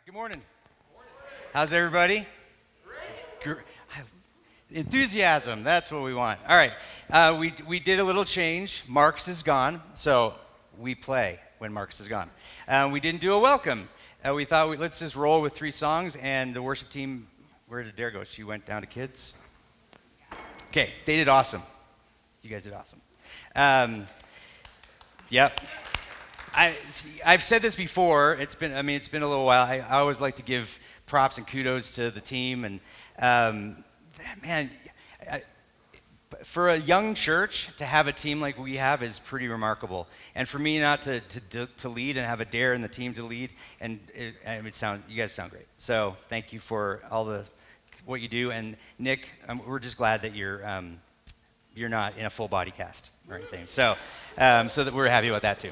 Good morning. How's everybody? Great. Enthusiasm, that's what we want. All right, we did a little change. Marks is gone, so we play when Marks is gone. We didn't do a welcome. We thought let's just roll with 3 songs, and the worship team, where did Dare go? She went down to kids? Okay, they did awesome. You guys did awesome. Yep. I've said this before. It's been a little while. I always like to give props and kudos to the team, and for a young church to have a team like we have is pretty remarkable. And for me not to lead and have a Dare in the team to lead, and you guys sound great. So thank you for what you do. And Nick, we're just glad that you're not in a full body cast or anything. So that we're happy about that too.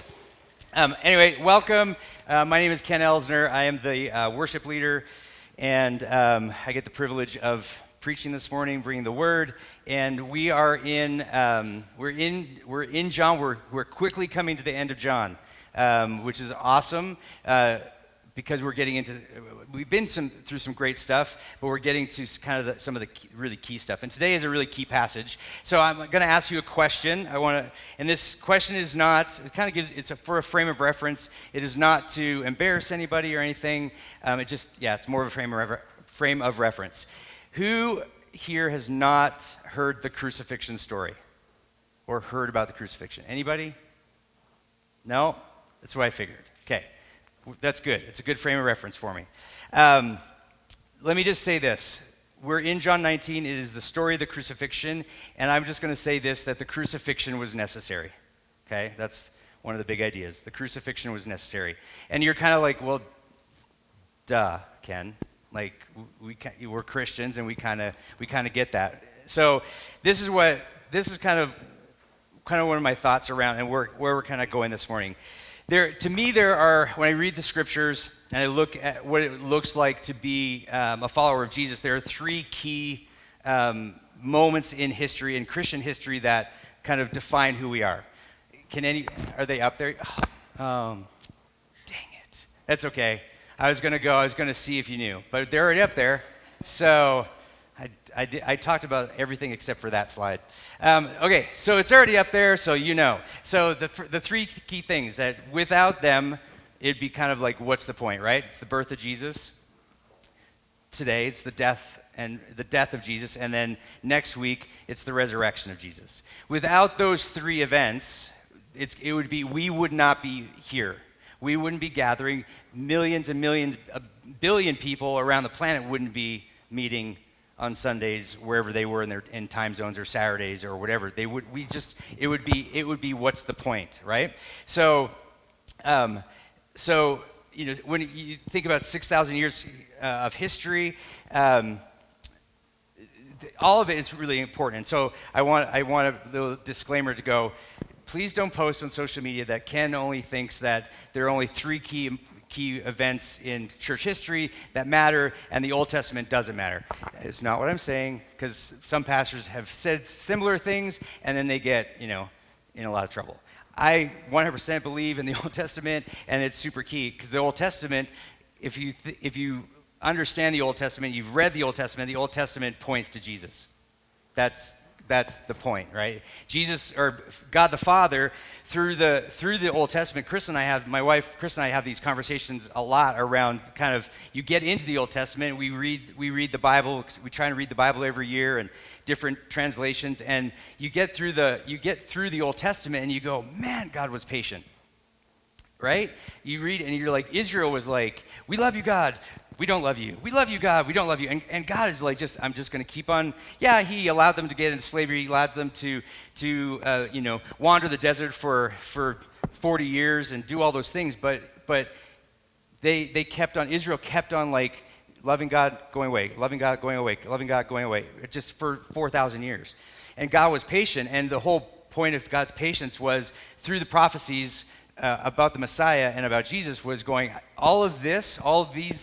Anyway, welcome. My name is Ken Elsner. I am the worship leader, and I get the privilege of preaching this morning, bringing the word. And we are in John. We're quickly coming to the end of John, which is awesome because we've been through some great stuff, but we're getting to kind of some of the really key stuff. And today is a really key passage. So I'm going to ask you a question. And this question is not, it's for a frame of reference. It is not to embarrass anybody or anything. It's more of a frame of reference. Who here has not heard the crucifixion story or heard about the crucifixion? Anybody? No? That's what I figured. Okay. That's good. It's a good frame of reference for me. Let me just say this. We're in John 19. It is the story of the crucifixion. And I'm just going to say this, that the crucifixion was necessary. Okay? That's one of the big ideas. The crucifixion was necessary. And you're kind of like, well, duh, Ken. Like, we're Christians, and we kind of get that. So this is kind of one of my thoughts around and where we're kind of going this morning. To me, when I read the scriptures and I look at what it looks like to be a follower of Jesus, there are 3 key moments in history, in Christian history, that kind of define who we are. Are they up there? Oh, dang it. That's okay. I was going to see if you knew, but they're already up there. So I talked about everything except for that slide. Okay, so it's already up there, so you know. So the 3 key things that without them, it'd be kind of like, what's the point, right? It's the birth of Jesus. Today, it's the death of Jesus, and then next week, it's the resurrection of Jesus. Without those 3 events, we would not be here. We wouldn't be gathering. Millions and millions, a billion people around the planet wouldn't be meeting on Sundays wherever they were in time zones, or Saturdays or whatever. It would be what's the point, right? So when you think about 6,000 years of history, all of it is really important. And so I want a little disclaimer to go. Please don't post on social media that Ken only thinks that there are only 3 key events in church history that matter, and the Old Testament doesn't matter. It's not what I'm saying, because some pastors have said similar things, and then they get, in a lot of trouble. I 100% believe in the Old Testament, and it's super key, because the Old Testament, if you understand the Old Testament, you've read the Old Testament points to Jesus. That's the point, right? Jesus, or God the Father, through the Old Testament, my wife Chris and I have these conversations a lot around kind of, you get into the Old Testament, we read the Bible, we try and read the Bible every year and different translations, and you get through the Old Testament and you go, man, God was patient. Right? You read and you're like, Israel was like, we love you, God. We don't love you. We love you, God. We don't love you. And God is like, I'm just going to keep on. Yeah, he allowed them to get into slavery. He allowed them to wander the desert for 40 years and do all those things. But Israel kept on like loving God, going away, loving God, going away, loving God, going away, just for 4,000 years. And God was patient. And the whole point of God's patience was through the prophecies about the Messiah and about Jesus was going, all of these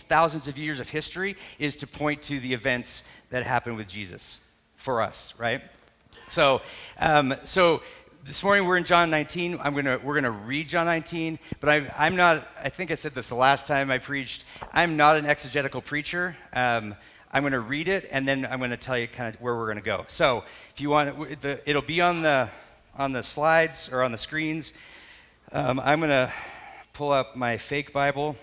thousands of years of history is to point to the events that happened with Jesus for us, right? So this morning we're in John 19. We're gonna read John 19, but I'm not. I think I said this the last time I preached. I'm not an exegetical preacher. I'm going to read it, and then I'm going to tell you kind of where we're going to go. So if you want, it'll be on the slides or on the screens. I'm going to pull up my fake Bible,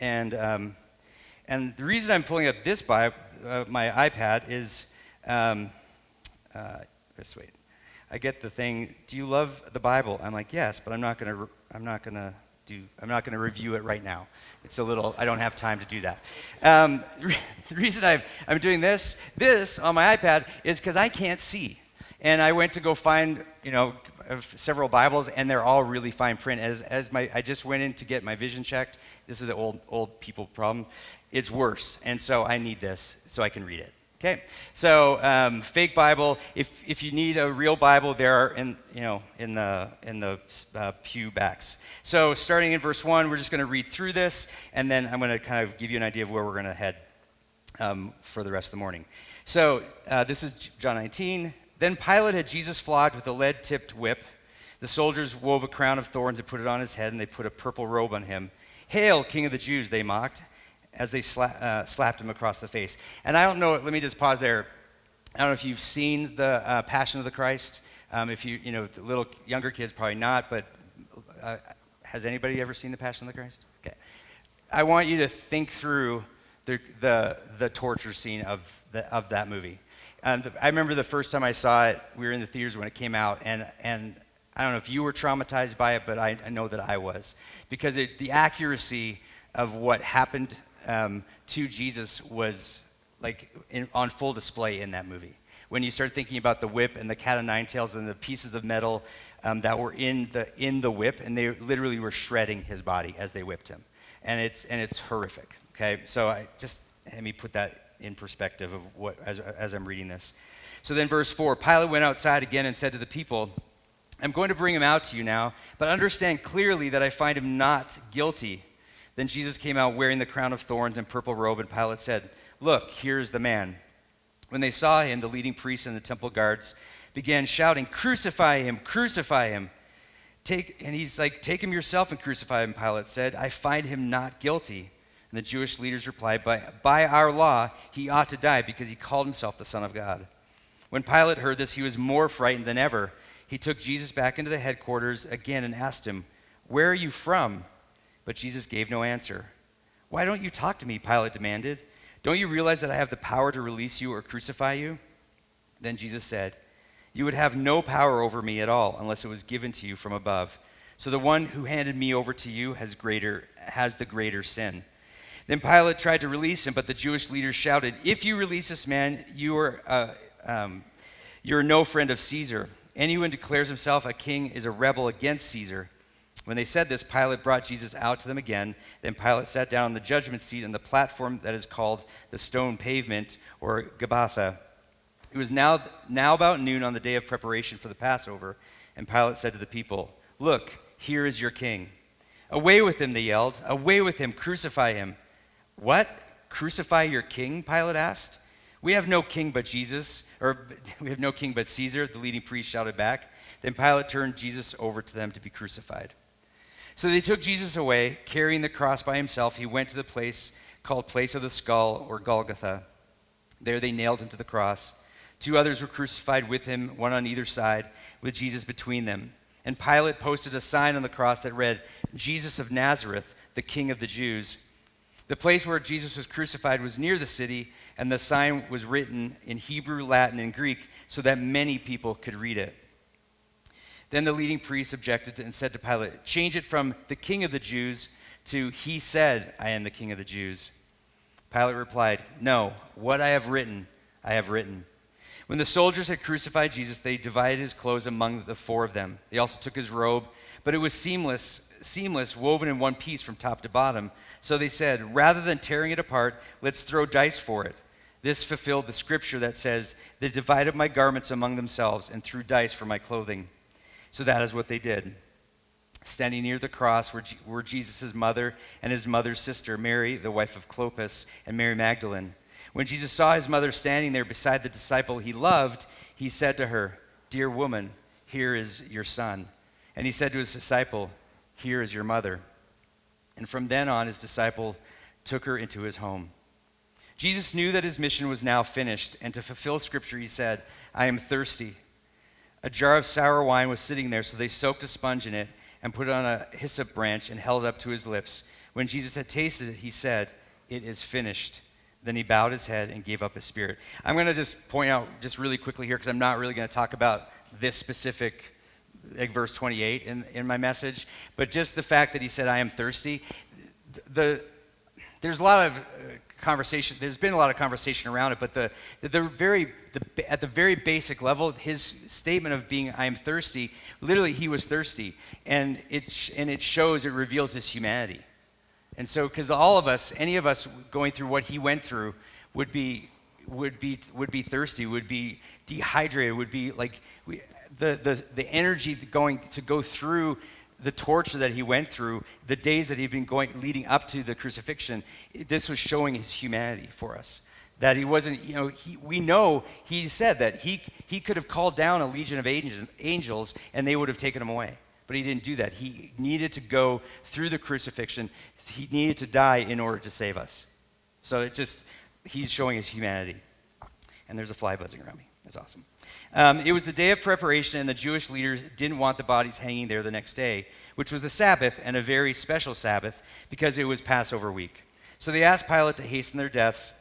and the reason I'm pulling up this Bible, my iPad, is just wait. I get the thing. Do you love the Bible? I'm like, yes, but I'm not going to review it right now. It's a little. I don't have time to do that. The reason I'm doing this on my iPad is because I can't see, and I went to go find several Bibles, and they're all really fine print. I just went in to get my vision checked. This is the old people problem. It's worse, and so I need this so I can read it. Okay, so fake Bible. If you need a real Bible, there are in the pew backs. So starting in verse 1, we're just going to read through this, and then I'm going to kind of give you an idea of where we're going to head for the rest of the morning. So this is John 19. Then Pilate had Jesus flogged with a lead-tipped whip. The soldiers wove a crown of thorns and put it on his head, and they put a purple robe on him. "Hail, King of the Jews," they mocked, as they slapped him across the face. And I don't know, let me just pause there. I don't know if you've seen the Passion of the Christ. If the little younger kids, probably not, but has anybody ever seen the Passion of the Christ? Okay. I want you to think through the torture scene of that movie. I remember the first time I saw it, we were in the theaters when it came out, and I don't know if you were traumatized by it, but I know that I was. Because the accuracy of what happened to Jesus was like on full display in that movie. When you start thinking about the whip and the cat o' nine tails and the pieces of metal that were in the whip, and they literally were shredding his body as they whipped him, and it's horrific. Okay, so let me put that in perspective of what as I'm reading this. So then, verse 4: Pilate went outside again and said to the people, "I'm going to bring him out to you now, but understand clearly that I find him not guilty." Then Jesus came out wearing the crown of thorns and purple robe, and Pilate said, "Look, here's the man." When they saw him, the leading priests and the temple guards began shouting, "Crucify him, crucify him." And he's like, "Take him yourself and crucify him," Pilate said. "I find him not guilty." And the Jewish leaders replied, by our law, he ought to die because he called himself the Son of God. When Pilate heard this, he was more frightened than ever. He took Jesus back into the headquarters again and asked him, "Where are you from?" But Jesus gave no answer. "Why don't you talk to me?" Pilate demanded. "Don't you realize that I have the power to release you or crucify you?" Then Jesus said, "You would have no power over me at all unless it was given to you from above. So the one who handed me over to you has the greater sin." Then Pilate tried to release him, but the Jewish leaders shouted, "If you release this man, you're no friend of Caesar. Anyone who declares himself a king is a rebel against Caesar." When they said this, Pilate brought Jesus out to them again. Then Pilate sat down on the judgment seat on the platform that is called the Stone Pavement, or Gabbatha. It was now about noon on the day of preparation for the Passover, and Pilate said to the people, "Look, here is your king." "Away with him," they yelled. "Away with him, crucify him." "What? Crucify your king?" Pilate asked. We have no king but Caesar," the leading priest shouted back. Then Pilate turned Jesus over to them to be crucified. So they took Jesus away, carrying the cross by himself. He went to the place called Place of the Skull, or Golgotha. There they nailed him to the cross. 2 others were crucified with him, one on either side, with Jesus between them. And Pilate posted a sign on the cross that read, "Jesus of Nazareth, the King of the Jews." The place where Jesus was crucified was near the city, and the sign was written in Hebrew, Latin, and Greek so that many people could read it. Then the leading priests objected and said to Pilate, "Change it from 'the King of the Jews' to 'He said, I am the King of the Jews.'" Pilate replied, "No, what I have written, I have written." When the soldiers had crucified Jesus, they divided his clothes among the 4 of them. They also took his robe, but it was seamless, woven in one piece from top to bottom. So they said, "Rather than tearing it apart, let's throw dice for it." This fulfilled the scripture that says, "They divided my garments among themselves and threw dice for my clothing." So that is what they did. Standing near the cross were Jesus' mother and his mother's sister, Mary, the wife of Clopas, and Mary Magdalene. When Jesus saw his mother standing there beside the disciple he loved, he said to her, "Dear woman, here is your son. And he said to his disciple, here is your mother. And from then on, his disciple took her into his home. Jesus knew that his mission was now finished, and to fulfill Scripture, he said, I am thirsty. A jar of sour wine was sitting there, so they soaked a sponge in it and put it on a hyssop branch and held it up to his lips. When Jesus had tasted it, he said, it is finished. Then he bowed his head and gave up his spirit. I'm going to just point out just really quickly here, because I'm not really going to talk about this specific, like verse 28 in my message, but just the fact that he said, I am thirsty. There's a lot of conversation. There's been a lot of conversation around it, but at the very basic level, his statement of being I am thirsty, literally he was thirsty, and it shows, it reveals his humanity. And so, because all of us, any of us going through what he went through, would be thirsty, would be dehydrated, would be like the energy going to go through the torture that he went through, the days that he'd been going leading up to the crucifixion. This was showing his humanity for us. That he wasn't, we know he said that he could have called down a legion of angels and they would have taken him away. But he didn't do that. He needed to go through the crucifixion. He needed to die in order to save us. So it's just, he's showing his humanity. And there's a fly buzzing around me. That's awesome. It was the day of preparation, and the Jewish leaders didn't want the bodies hanging there the next day, which was the Sabbath, and a very special Sabbath, because it was Passover week. So they asked Pilate to hasten their deaths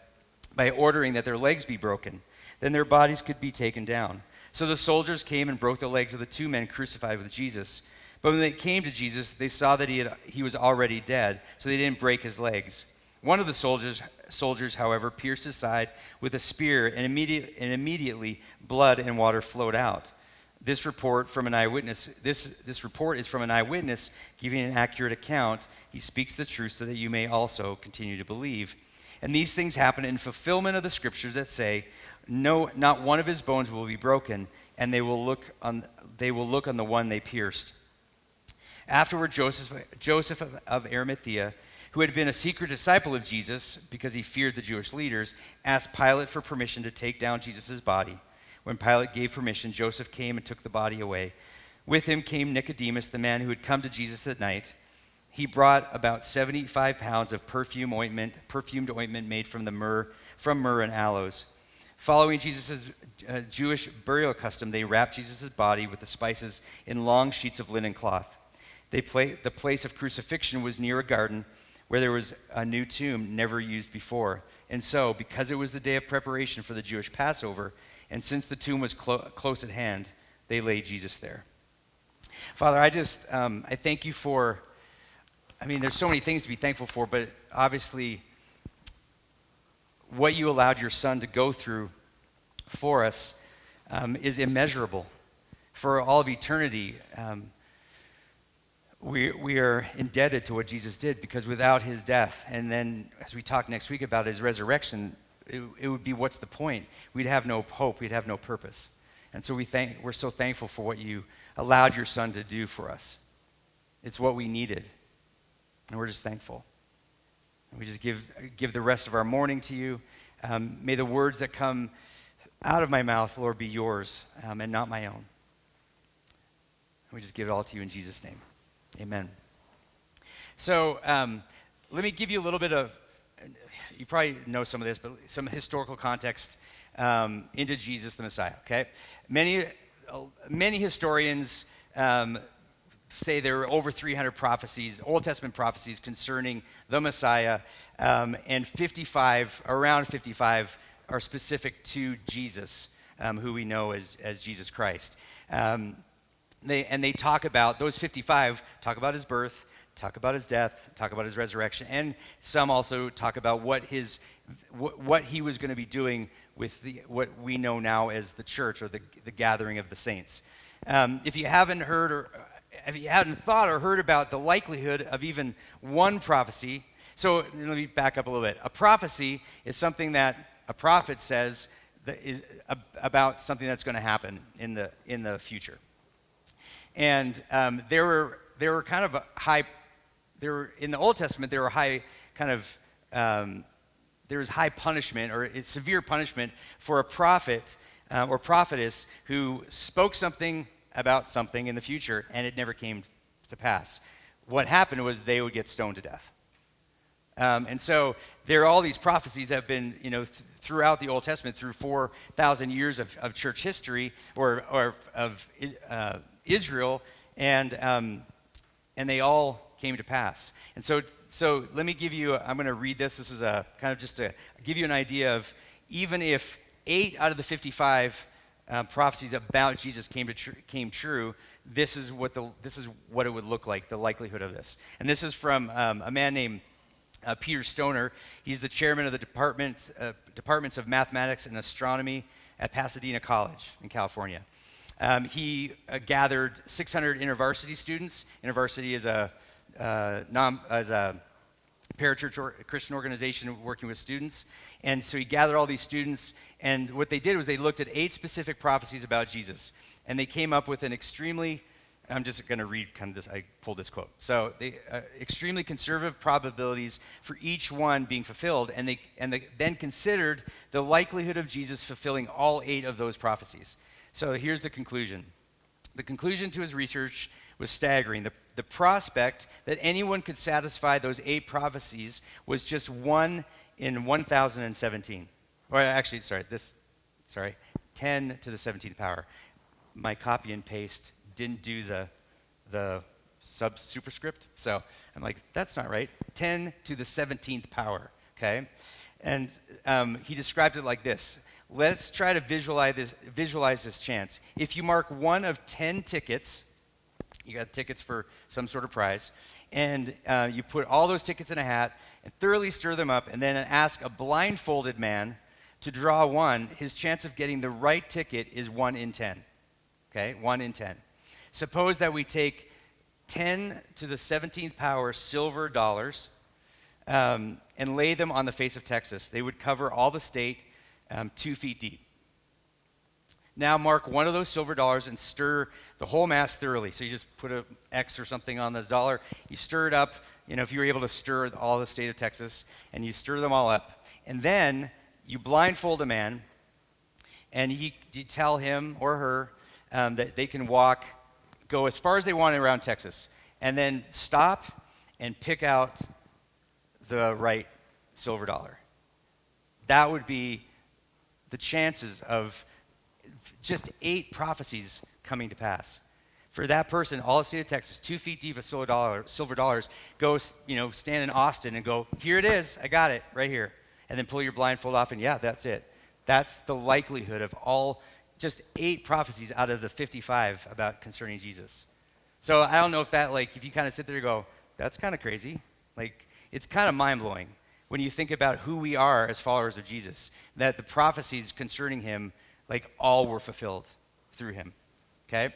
by ordering that their legs be broken. Then their bodies could be taken down. So the soldiers came and broke the legs of the two men crucified with Jesus. But when they came to Jesus, they saw that he was already dead, so they didn't break his legs. One of the soldiers, however, pierced his side with a spear, and immediately blood and water flowed out. This report from an eyewitness. This report is from an eyewitness giving an accurate account. He speaks the truth so that you may also continue to believe. And these things happen in fulfillment of the scriptures that say, "No, not one of his bones will be broken," and they will look on the one they pierced. Afterward, Joseph of Arimathea, who had been a secret disciple of Jesus because he feared the Jewish leaders, asked Pilate for permission to take down Jesus' body. When Pilate gave permission, Joseph came and took the body away. With him came Nicodemus, the man who had come to Jesus at night. He brought about 75 pounds of perfumed ointment made from myrrh and aloes. Following Jesus' Jewish burial custom, they wrapped Jesus' body with the spices in long sheets of linen cloth. The place of crucifixion was near a garden where there was a new tomb never used before. And so, because it was the day of preparation for the Jewish Passover, and since the tomb was close at hand, they laid Jesus there. Father, I thank you for, there's so many things to be thankful for, but obviously what you allowed your son to go through for us is immeasurable. For all of eternity, we are indebted to what Jesus did, because without his death, and then as we talk next week about his resurrection, it would be, what's the point? We'd have no hope. We'd have no purpose. And so we're so thankful for what you allowed your son to do for us. It's what we needed. And we're just thankful. And we just give the rest of our morning to you. May the words that come out of my mouth, Lord, be yours and not my own. And we just give it all to you in Jesus' name. Amen. So let me give you a little bit of, you probably know some of this, but some historical context into Jesus the Messiah, okay? Many historians say there are over 300 prophecies, Old Testament prophecies concerning the Messiah, and around 55 are specific to Jesus, who we know as Jesus Christ. They talk about, those 55 talk about his birth, talk about his death, talk about his resurrection, and some also talk about what he was going to be doing with what we know now as the church, or the gathering of the saints. If you haven't thought or heard about the likelihood of even one prophecy, so let me back up a little bit. A prophecy is something that a prophet says that is about something that's going to happen in the future. And there were kind of in the Old Testament, there were high kind of, there was high punishment, or severe punishment for a prophet or prophetess who spoke something about something in the future, and it never came to pass. What happened was they would get stoned to death. And so there are all these prophecies that have been, throughout the Old Testament, through 4,000 years of church history or of Israel, and they all came to pass. And so let me give you, I'm going to read this. This is a kind of just to give you an idea of, even if 8 out of the 55 prophecies about Jesus came true, this is what it would look like, the likelihood of this. And this is from a man named Peter Stoner. He's the chairman of the departments of mathematics and astronomy at Pasadena College in California. He gathered 600 InterVarsity students. InterVarsity is a parachurch Christian organization working with students. And so he gathered all these students, and what they did was they looked at 8 specific prophecies about Jesus. And they came up with an extremely, I'm just going to read kind of this, I pulled this quote. So extremely conservative probabilities for each one being fulfilled, and they then considered the likelihood of Jesus fulfilling all 8 of those prophecies. So here's the conclusion. The conclusion to his research was staggering. The prospect that anyone could satisfy those 8 prophecies was just 1 in 1,017. Or actually, 10 to the 17th power. My copy and paste didn't do the superscript, so I'm like, that's not right. 10 to the 17th power, okay? And he described it like this. Let's try to visualize this chance. If you mark one of 10 tickets, you got tickets for some sort of prize, and you put all those tickets in a hat and thoroughly stir them up, and then ask a blindfolded man to draw one, his chance of getting the right ticket is 1 in 10. Okay, 1 in 10. Suppose that we take 10 to the 17th power silver dollars and lay them on the face of Texas. They would cover all the state 2 feet deep. Now mark one of those silver dollars and stir the whole mass thoroughly. So you just put an X or something on this dollar. You stir it up. If you were able to stir all the state of Texas, and you stir them all up. And then you blindfold a man, and you tell him or her that they can go as far as they want around Texas, and then stop and pick out the right silver dollar. That would be the chances of just 8 prophecies coming to pass. For that person, all the state of Texas, 2 feet deep of silver dollars, go, stand in Austin and go, here it is, I got it, right here. And then pull your blindfold off, and yeah, that's it. That's the likelihood of all, just 8 prophecies out of the 55 about concerning Jesus. So I don't know if that, if you kind of sit there and go, that's kind of crazy. It's kind of mind-blowing when you think about who we are as followers of Jesus, that the prophecies concerning him, all were fulfilled through him, okay?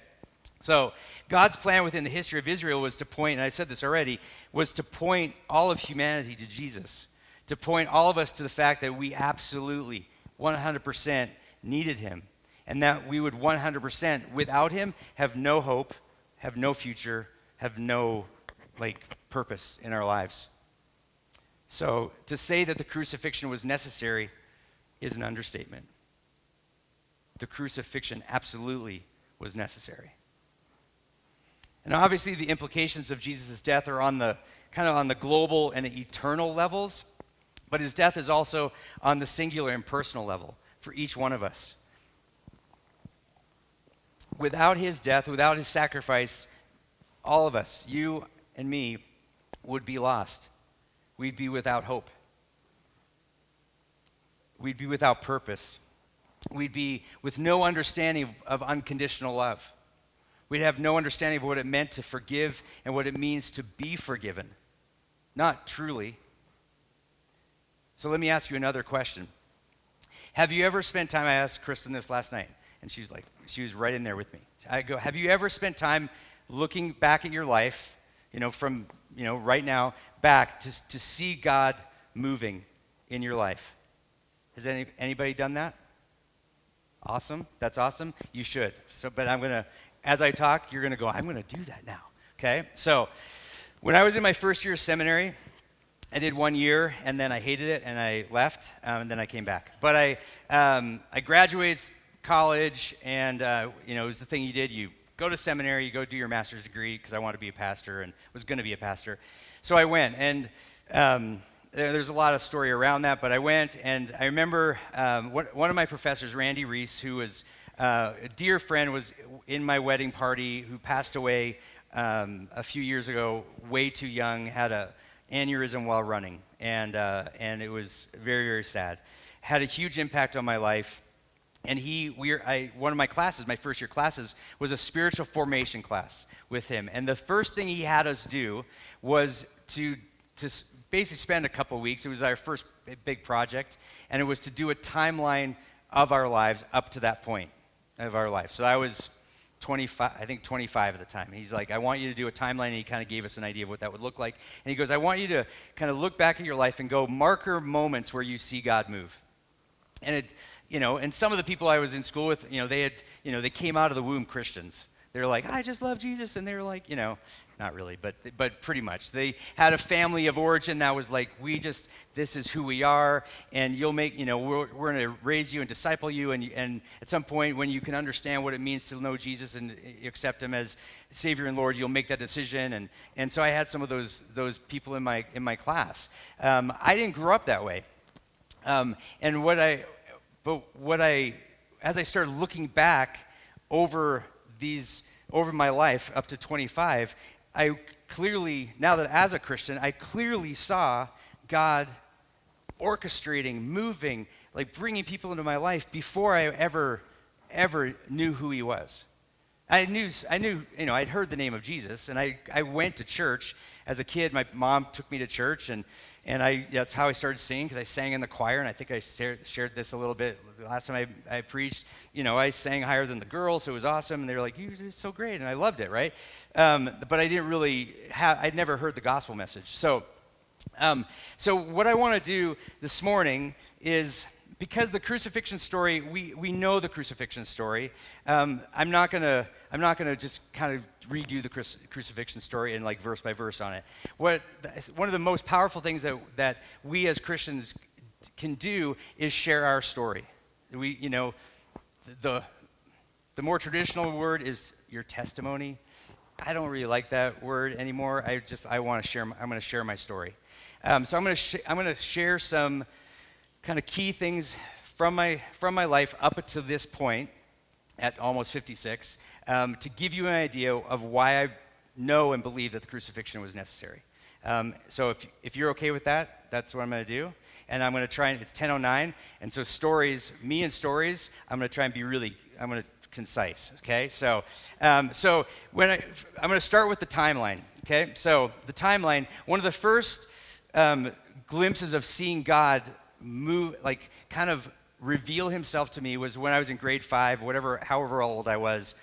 So God's plan within the history of Israel was to point, and I said this already, was to point all of humanity to Jesus, to point all of us to the fact that we absolutely, 100% needed him, and that we would 100% without him have no hope, have no future, have no purpose in our lives. So to say that the crucifixion was necessary is an understatement. The crucifixion absolutely was necessary. And obviously the implications of Jesus' death are on the global and eternal levels, but his death is also on the singular and personal level for each one of us. Without his death, without his sacrifice, all of us, you and me, would be lost. We'd be without hope. We'd be without purpose. We'd be with no understanding of unconditional love. We'd have no understanding of what it meant to forgive and what it means to be forgiven. Not truly. So let me ask you another question. Have you ever spent time, I asked Kristen this last night, and she was right in there with me. I go, have you ever spent time looking back at your life, from, right now, back to see God moving in your life? Has anybody done that? Awesome. That's awesome. You should. But as I talk, you're going to go, I'm going to do that now. Okay? So when I was in my first year of seminary, I did 1 year, and then I hated it, and I left, and then I came back. But I graduated college, and, it was the thing you did. You go to seminary, go do your master's degree, because I wanted to be a pastor and was going to be a pastor. So I went, and there's a lot of story around that, but I went, and I remember one of my professors, Randy Reese, who was a dear friend, was in my wedding party, who passed away a few years ago, way too young, had an aneurysm while running, and it was very, very sad. Had a huge impact on my life. And one of my classes, my first year classes, was a spiritual formation class with him. And the first thing he had us do was to basically spend a couple of weeks. It was our first big project, and it was to do a timeline of our lives up to that point of our life. So I was 25, I think 25 at the time. And he's like, I want you to do a timeline, and he kind of gave us an idea of what that would look like. And he goes, I want you to kind of look back at your life and go marker moments where you see God move. And and some of the people I was in school with, they came out of the womb Christians. They were like, I just love Jesus, and they were like, not really, but pretty much. They had a family of origin that was like, this is who we are, and you'll make, we're going to raise you and disciple you, and at some point when you can understand what it means to know Jesus and accept him as Savior and Lord, you'll make that decision. And so I had some of those people in my class. I didn't grow up that way, and as I started looking back over my life up to 25, I clearly, now that as a Christian, I clearly saw God orchestrating, moving, like bringing people into my life before I ever knew who he was. I knew, I'd heard the name of Jesus, and I went to church as a kid. My mom took me to church, and that's how I started singing, because I sang in the choir, and I think I shared this a little bit the last time I preached. I sang higher than the girls, so it was awesome, and they were like, you're so great, and I loved it, right? But I didn't really I'd never heard the gospel message. So what I want to do this morning is, because the crucifixion story, we know the crucifixion story. I'm not gonna just kind of redo the crucifixion story and like verse by verse on it. One of the most powerful things that we as Christians can do is share our story. The more traditional word is your testimony. I don't really like that word anymore. I want to share. I'm going to share my story. So I'm going to share some kind of key things from my life up until this point, at almost 56, to give you an idea of why I know and believe that the crucifixion was necessary. So if you're okay with that, that's what I'm going to do. And I'm going to try, it's 10:09, and so me and stories, I'm going to try and be I'm going to concise, okay? So I'm going to start with the timeline, okay? So the timeline, one of the first glimpses of seeing God move, like kind of reveal himself to me, was when I was in grade 5, however old I was.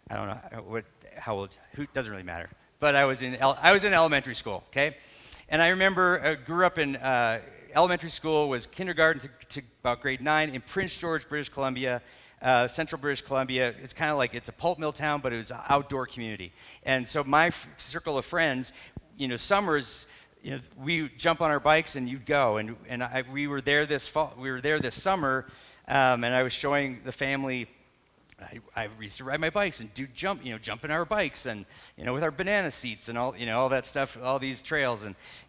I don't know how old, who doesn't really matter. But I was in elementary school, okay? And I remember I grew up in elementary school, was kindergarten to about grade 9 in Prince George, British Columbia, central British Columbia. It's kind of like, it's a pulp mill town, but it was an outdoor community. And so my circle of friends, summers, we jump on our bikes and you'd go, and we were there this fall. We were there this summer, and I was showing the family. I used to ride my bikes and jump in our bikes, and with our banana seats and all that stuff, all these trails,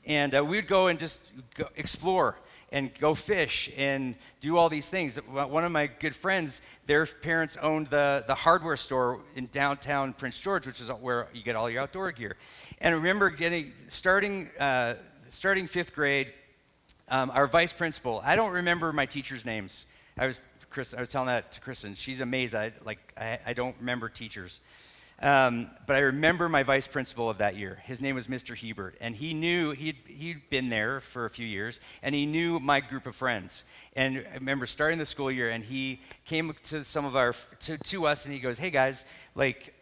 and we'd go and just go explore and go fish and do all these things. One of my good friends, their parents owned the hardware store in downtown Prince George, which is where you get all your outdoor gear. And I remember starting 5th grade, our vice principal, I don't remember my teachers' names. I was telling that to Kristen. She's amazed. I don't remember teachers. But I remember my vice principal of that year. His name was Mr. Hebert, and he'd been there for a few years, and he knew my group of friends. And I remember starting the school year, and he came to to us, and he goes, "Hey guys,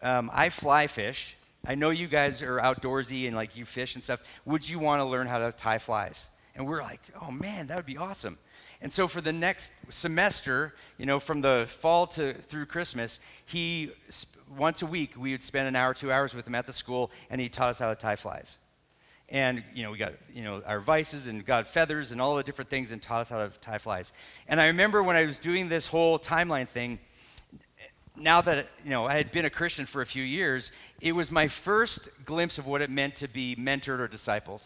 I fly fish. I know you guys are outdoorsy and you fish and stuff. Would you want to learn how to tie flies?" And we're like, "Oh man, that would be awesome." And so for the next semester, from the fall through Christmas, once a week, we would spend an hour, 2 hours with him at the school, and he taught us how to tie flies. And, we got, our vices and got feathers and all the different things, and taught us how to tie flies. And I remember when I was doing this whole timeline thing, now that I had been a Christian for a few years, it was my first glimpse of what it meant to be mentored or discipled.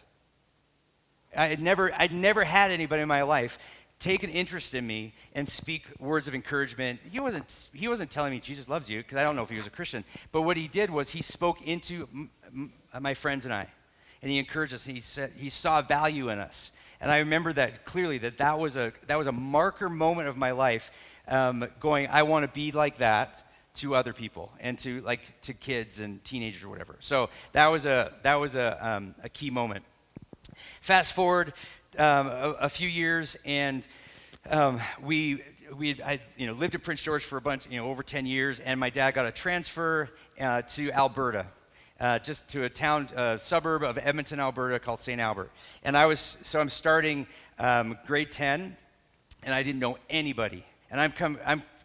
I'd never had anybody in my life take an interest in me and speak words of encouragement. He wasn't telling me Jesus loves you, because I don't know if he was a Christian. But what he did was he spoke into my friends and I, and he encouraged us. And he said he saw value in us, and I remember that clearly. That was a marker moment of my life. Going, I want to be like that to other people and to kids and teenagers or whatever. So that was a key moment. Fast forward a few years, and I lived in Prince George for a bunch, over 10 years, and my dad got a transfer to Alberta, just to a suburb of Edmonton, Alberta, called St. Albert. And I'm starting grade 10, and I didn't know anybody. And I'm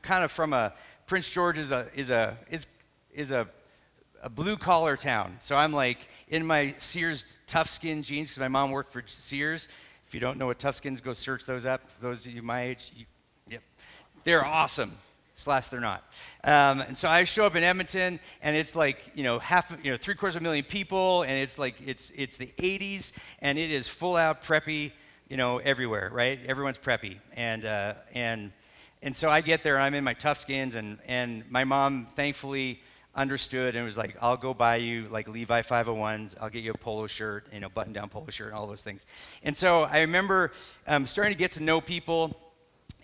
kind of from Prince George is a blue collar town. So I'm like in my Sears Toughskin jeans, because my mom worked for Sears. If you don't know what Toughskins, go search those up. Those of you my age, yep, they're awesome. Slash, they're not. And so I show up in Edmonton, and it's like 750,000 people, and it's like it's the 80s, and it is full out preppy, everywhere, right? Everyone's preppy, and so I get there, and I'm in my Toughskins, and my mom thankfully understood and was like, I'll go buy you like Levi 501s, I'll get you a polo shirt, button-down polo shirt, and all those things. And so I remember starting to get to know people,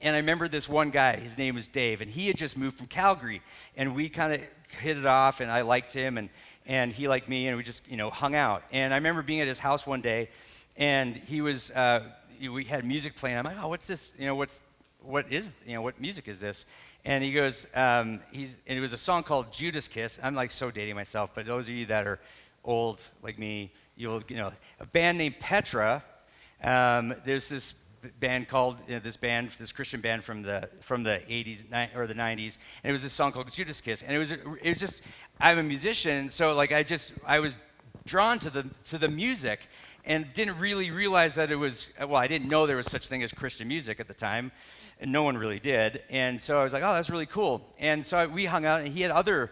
and I remember this one guy, his name was Dave, and he had just moved from Calgary, and we kind of hit it off, and I liked him, and he liked me, and we just hung out. And I remember being at his house one day, and he was, we had music playing. I'm like, oh, what's this? What music is this? And he goes, and it was a song called Judas Kiss. I'm like so dating myself, but those of you that are old like me, a band named Petra. There's this band called this Christian band from the 80s or the 90s, and it was this song called Judas Kiss. And it was just, I'm a musician, so like I was drawn to the music, and didn't really realize that it was, I didn't know there was such thing as Christian music at the time, and no one really did. And so I was like, oh, that's really cool. And so we hung out, and he had other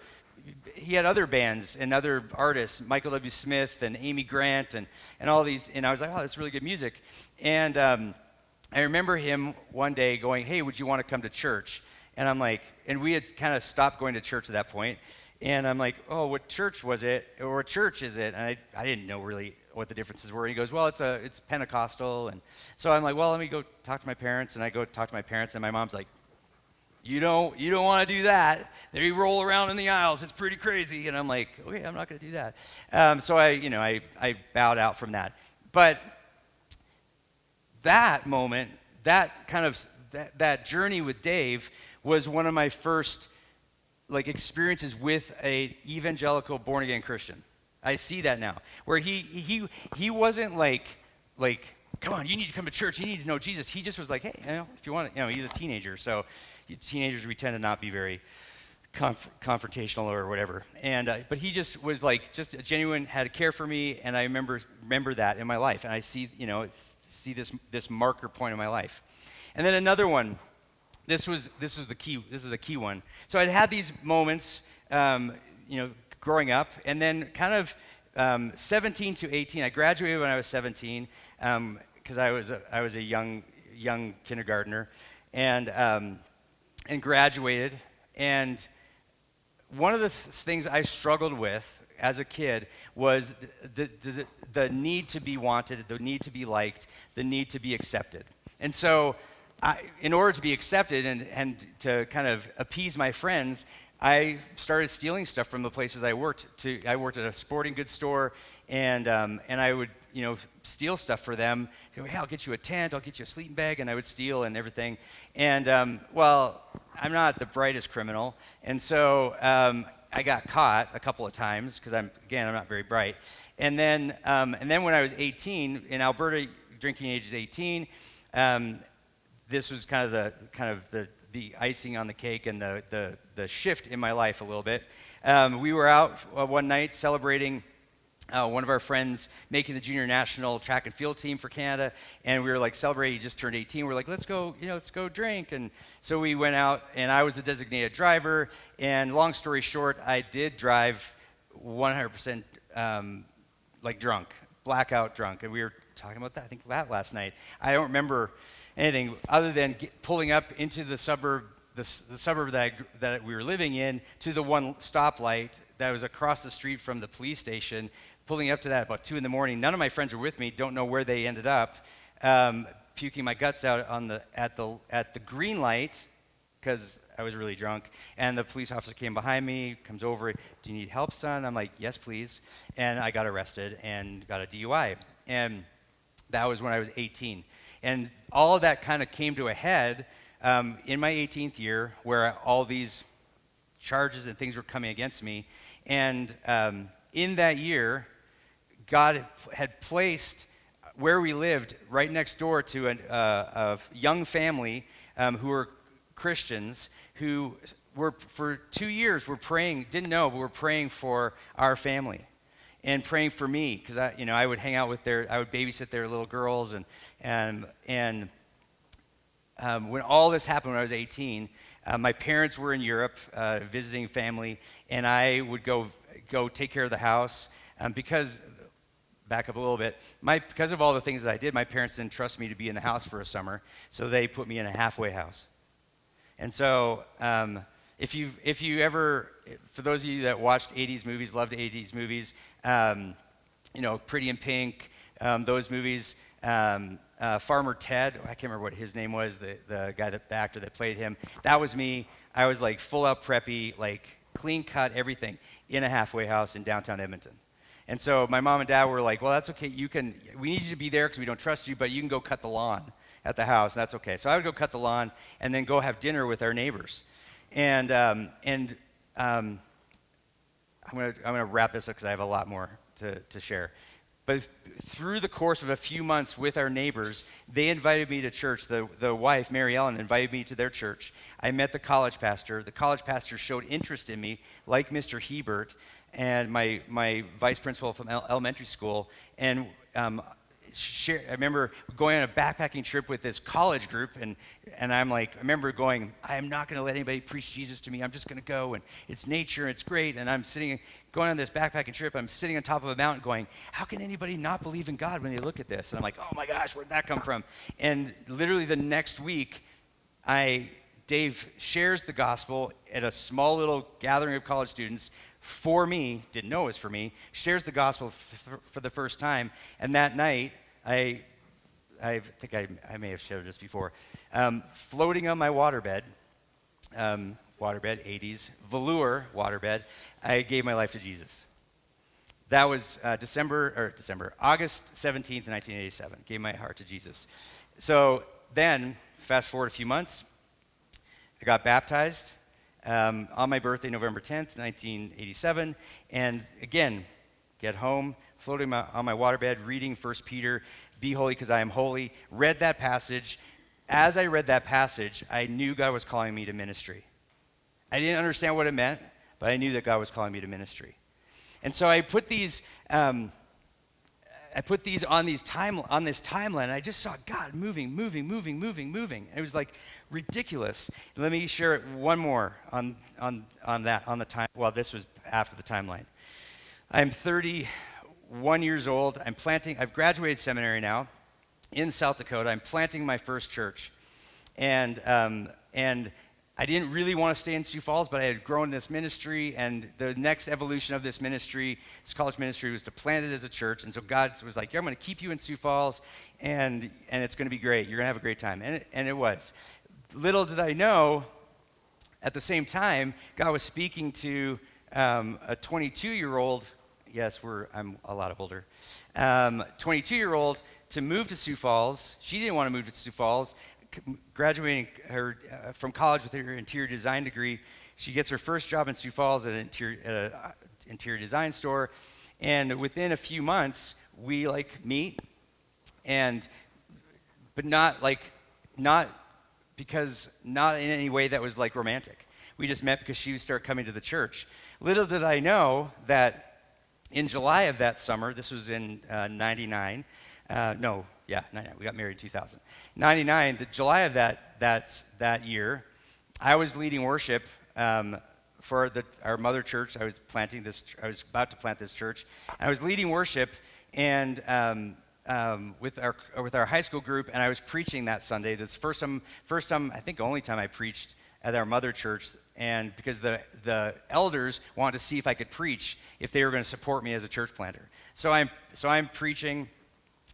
bands and other artists, Michael W. Smith and Amy Grant and all these, and I was like, oh, that's really good music. And I remember him one day going, hey, would you want to come to church? And I'm like, and we had kind of stopped going to church at that point. And I'm like, oh, what church was it? Or what church is it? And I didn't know really what the differences were. And he goes, well, it's Pentecostal. And so I'm like, well, let me go talk to my parents. And I go talk to my parents, and my mom's like, you don't want to do that. They roll around in the aisles. It's pretty crazy. And I'm like, okay, I'm not going to do that. So I bowed out from that. But that moment, that journey with Dave was one of my first experiences with a evangelical born again Christian. I see that now, where he wasn't like, come on, you need to come to church, you need to know Jesus. He just was like, hey, if you want to, he's a teenager, so teenagers, we tend to not be very confrontational or whatever. And but he just was like, just a genuine, had a care for me, and I remember that in my life, and I see this marker point in my life. And then another one. This is a key one. So I'd had these moments, growing up, and then kind of 17 to 18. I graduated when I was 17, because I was a young kindergartner, and graduated. And one of the things I struggled with as a kid was the need to be wanted, the need to be liked, the need to be accepted. And so, in order to be accepted and to kind of appease my friends, I started stealing stuff from the places I worked. I worked at a sporting goods store, and I would steal stuff for them. Go, hey, I'll get you a tent, I'll get you a sleeping bag, and I would steal and everything. And I'm not the brightest criminal, and so I got caught a couple of times because I'm not very bright. And then when I was 18 in Alberta, drinking age is 18. This was kind of the icing on the cake and the shift in my life a little bit. We were out one night celebrating one of our friends making the junior national track and field team for Canada, and we were like celebrating. He just turned 18. We're like, let's go drink. And so we went out, and I was the designated driver. And long story short, I did drive 100% like drunk, blackout drunk. And we were talking about that, I think that last night. I don't remember anything other than pulling up into the suburb, the suburb that we were living in, to the one stoplight that was across the street from the police station, pulling up to that about 2 in the morning. None of my friends were with me, don't know where they ended up, puking my guts out at the green light, because I was really drunk, and the police officer came behind me, comes over, do you need help, son? I'm like, yes, please. And I got arrested and got a DUI. And that was when I was 18. And all of that kind of came to a head in my 18th year, where all these charges and things were coming against me. And in that year, God had placed where we lived right next door to a young family who were Christians, who were, for 2 years, were praying, didn't know, but were praying for our family and praying for me, because I would hang out with I would babysit their little girls, and when all this happened when I was 18, my parents were in Europe visiting family, and I would go take care of the house because, back up a little bit, because of all the things that I did, my parents didn't trust me to be in the house for a summer, so they put me in a halfway house. And so if you ever, for those of you that watched 80s movies, loved 80s movies, Pretty in Pink, those movies, Farmer Ted, I can't remember what his name was, the actor that played him. That was me. I was like full out preppy, like clean cut, everything, in a halfway house in downtown Edmonton. And so my mom and dad were like, well, that's okay. We need you to be there because we don't trust you, but you can go cut the lawn at the house. That's okay. So I would go cut the lawn and then go have dinner with our neighbors. And I'm gonna wrap this up because I have a lot more to share. But through the course of a few months with our neighbors, they invited me to church. The wife, Mary Ellen, invited me to their church. I met the college pastor. The college pastor showed interest in me, like Mr. Hebert, and my vice principal from elementary school. And I remember going on a backpacking trip with this college group, and I'm like, I remember going, I am not going to let anybody preach Jesus to me. I'm just going to go, and it's nature, it's great. And I'm going on this backpacking trip. I'm sitting on top of a mountain going, how can anybody not believe in God when they look at this? And I'm like, oh my gosh, where'd that come from? And literally the next week, Dave shares the gospel at a small little gathering of college students for me, didn't know it was for me, shares the gospel for the first time. And that night, I think I may have shared this before, floating on my waterbed, 80s, velour waterbed, I gave my life to Jesus. That was August 17th, 1987, gave my heart to Jesus. So then, fast forward a few months, I got baptized on my birthday, November 10th, 1987, and again, get home, floating on my waterbed, reading 1 Peter, be holy because I am holy, read that passage. As I read that passage, I knew God was calling me to ministry. I didn't understand what it meant, but I knew that God was calling me to ministry. And so I put these on this timeline, and I just saw God moving. And it was like ridiculous. Let me share one more on the time. Well, this was after the timeline. I'm 31 years old. I've graduated seminary now in South Dakota. I'm planting my first church. And I didn't really want to stay in Sioux Falls, but I had grown this ministry, and the next evolution of this ministry, this college ministry, was to plant it as a church. And so God was like, I'm going to keep you in Sioux Falls, and it's going to be great. You're going to have a great time. And it was. Little did I know, at the same time, God was speaking to a 22-year-old, yes, I'm a lot older, 22-year-old to move to Sioux Falls. She didn't want to move to Sioux Falls. Graduating from college with her interior design degree, she gets her first job in Sioux Falls at an interior design store, and within a few months we meet, but not in any way that was romantic. We just met because she started coming to the church. Little did I know that In July of that summer, this was in 99. No, yeah, 99. We got married in 2000. 99, the July of that year, I was leading worship for our mother church. I was about to plant this church. I was leading worship and with our high school group, and I was preaching that Sunday. This first time, I think only time I preached at our mother church, and because the elders wanted to see if I could preach, if they were going to support me as a church planter. So I'm preaching,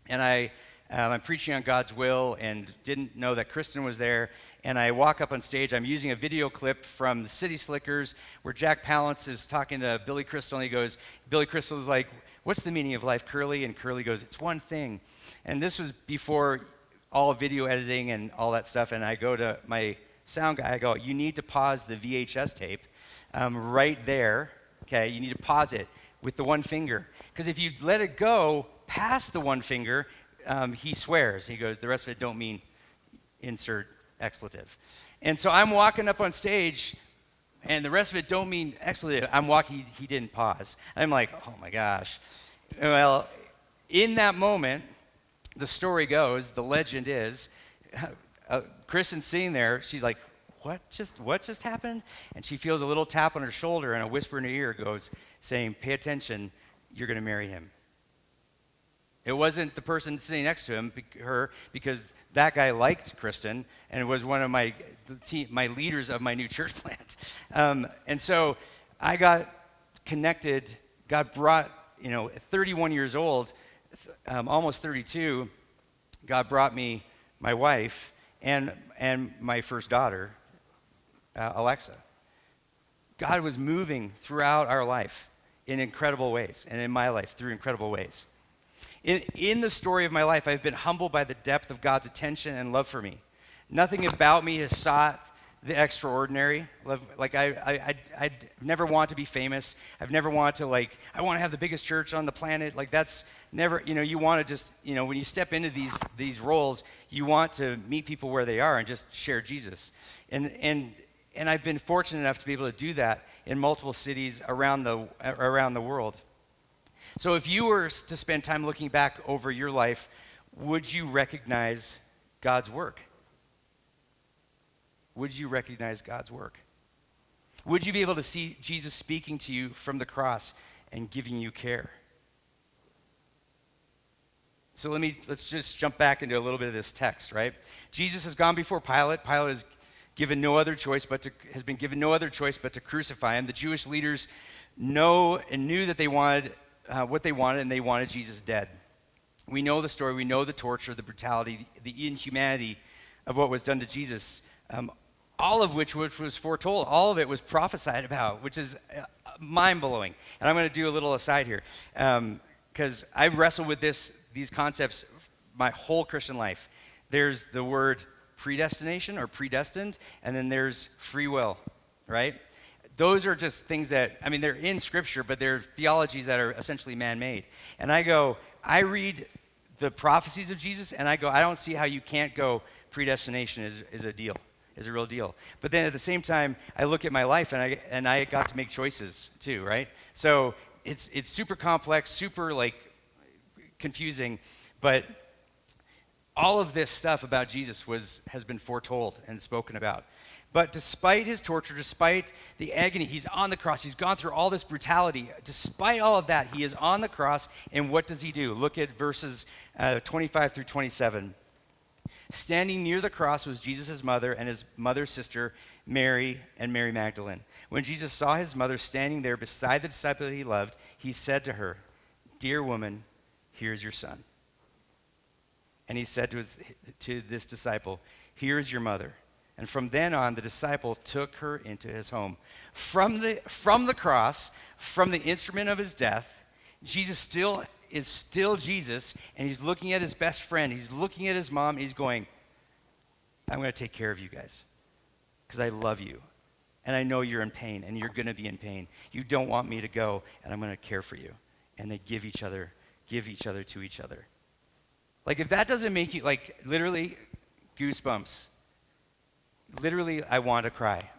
and I'm preaching on God's will, and didn't know that Kristen was there. And I walk up on stage. I'm using a video clip from the City Slickers where Jack Palance is talking to Billy Crystal, and he goes, Billy Crystal is like, "What's the meaning of life, Curly?" And Curly goes, "It's one thing." And this was before all video editing and all that stuff. And I go to my sound guy, I go, "You need to pause the VHS tape right there, okay? You need to pause it with the one finger. Because if you let it go past the one finger, he swears." He goes, "The rest of it don't mean insert expletive." And so I'm walking up on stage, and the rest of it don't mean expletive. I'm walking, he didn't pause. I'm like, oh my gosh. Well, in that moment, the story goes, the legend is, Kristen's sitting there, she's like, what just happened? And she feels a little tap on her shoulder, and a whisper in her ear goes, saying, "Pay attention, you're going to marry him." It wasn't the person sitting next to her, because that guy liked Kristen and was one of my leaders of my new church plant. And so I got connected. God brought, at 31 years old, almost 32, God brought me my wife and my first daughter, Alexa. God was moving throughout our life in incredible ways, and in my life through incredible ways. In the story of my life, I've been humbled by the depth of God's attention and love for me. Nothing about me has sought the extraordinary. Like I never want to be famous. I've never wanted to I want to have the biggest church on the planet. Like that's never, you want to just, when you step into these roles, you want to meet people where they are and just share Jesus. And I've been fortunate enough to be able to do that in multiple cities around the world. So if you were to spend time looking back over your life, would you recognize God's work? Would you recognize God's work? Would you be able to see Jesus speaking to you from the cross and giving you care? So let's just jump back into a little bit of this text, right? Jesus has gone before Pilate. Pilate has been given no other choice but to crucify him. The Jewish leaders knew that they wanted what they wanted, and they wanted Jesus dead. We know the story. We know the torture, the brutality, the inhumanity of what was done to Jesus, all of which was foretold. All of it was prophesied about, which is mind-blowing. And I'm going to do a little aside here, because I've wrestled with these concepts my whole Christian life. There's the word predestination or predestined, and then there's free will, right? Those are just things that, they're in Scripture, but they're theologies that are essentially man-made. And I read the prophecies of Jesus, and I don't see how you can't go predestination is a real deal. But then at the same time, I look at my life, and I got to make choices too, right? So it's super complex, super confusing, but all of this stuff about Jesus has been foretold and spoken about. But despite his torture, despite the agony, he's on the cross. He's gone through all this brutality. Despite all of that, he is on the cross, and what does he do? Look at verses 25 through 27. Standing near the cross was Jesus' mother and his mother's sister, Mary and Mary Magdalene. When Jesus saw his mother standing there beside the disciple he loved, he said to her, "Dear woman, here's your son." And he said to this disciple, "Here is your mother." And from then on, the disciple took her into his home. From the cross, from the instrument of his death, Jesus is still Jesus, and he's looking at his best friend. He's looking at his mom, and he's going, "I'm going to take care of you guys because I love you, and I know you're in pain, and you're going to be in pain. You don't want me to go, and I'm going to care for you." And they give each other to each other. If that doesn't make you, literally goosebumps. Literally, I want to cry.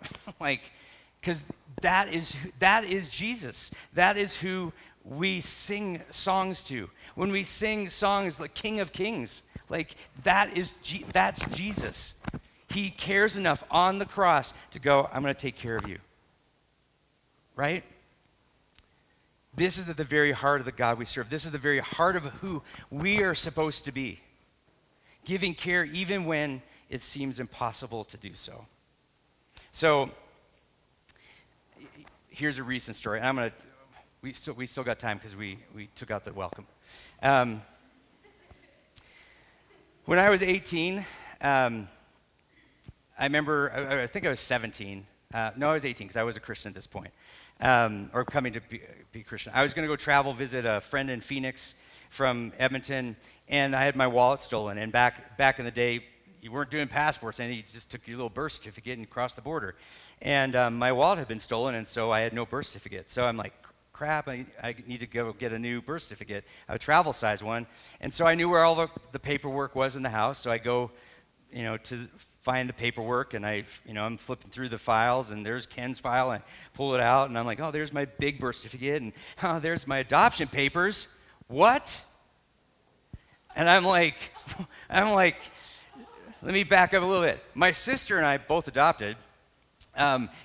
Because that is Jesus. That is who we sing songs to, when we sing songs like King of Kings, like that's Jesus. He cares enough on the cross to go, I'm going to take care of you. Right? This is at the very heart of the God we serve. This is the very heart of who we are supposed to be. Giving care even when it seems impossible to do so. So, here's a recent story. And we still got time because we took out the welcome. When I was 18, I remember, I think I was 17. No, I was 18 because I was a Christian at this point, or coming to be Christian. I was going to go travel, visit a friend in Phoenix from Edmonton, and I had my wallet stolen. And back in the day, you weren't doing passports, and you just took your little birth certificate and crossed the border. And my wallet had been stolen, and so I had no birth certificate. So I'm like, crap, I need to go get a new birth certificate, a travel size one. And so I knew where all the paperwork was in the house, so I go, to find the paperwork, and I'm flipping through the files, and there's Ken's file, and I pull it out, and I'm like, oh, there's my big birth certificate, and oh, there's my adoption papers. What? And I'm like, let me back up a little bit. My sister and I, both adopted,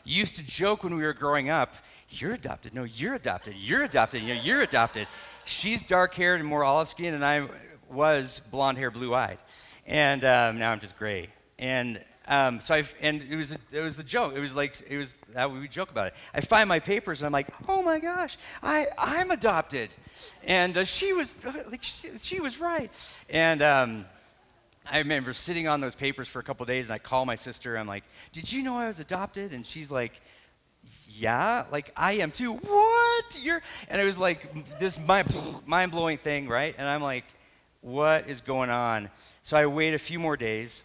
used to joke when we were growing up, you're adopted. No, you're adopted. You're adopted. You're adopted. She's dark-haired and more olive skin, and I was blonde hair, blue-eyed. And now I'm just gray. And it was the joke. It was that we would joke about it. I find my papers, and I'm like, oh my gosh, I'm adopted. And she was right. And I remember sitting on those papers for a couple of days, and I call my sister. I'm like, did you know I was adopted? And she's like, yeah, like I am too. What? And it was like this mind-blowing thing, right? And I'm like, what is going on? So I wait a few more days.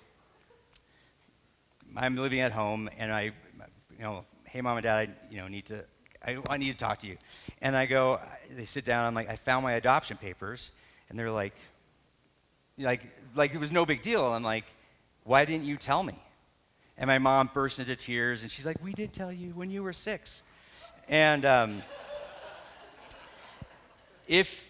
I'm living at home, and hey, Mom and Dad, I need to talk to you. And I go, they sit down. I'm like, I found my adoption papers, and they're like it was no big deal. I'm like, why didn't you tell me? And my mom burst into tears, and she's like, we did tell you when you were 6. And if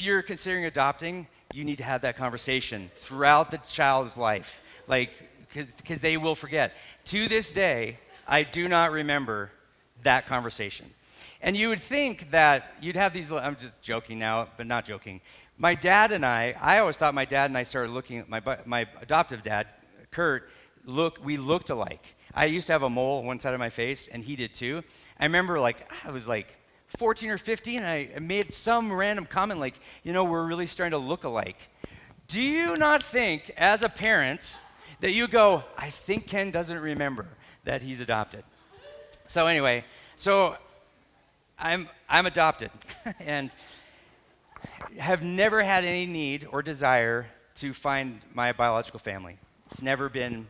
you're considering adopting, you need to have that conversation throughout the child's life, because they will forget. To this day, I do not remember that conversation. And you would think that you'd have these, I'm just joking now, but not joking. My dad and I always thought my dad and I started looking at my adoptive dad, Kurt, we looked alike. I used to have a mole on one side of my face, and he did too. I remember I was 14 or 15, and I made some random comment we're really starting to look alike. Do you not think, as a parent, that you go, I think Ken doesn't remember that he's adopted? So anyway, I'm adopted, and have never had any need or desire to find my biological family. It's never been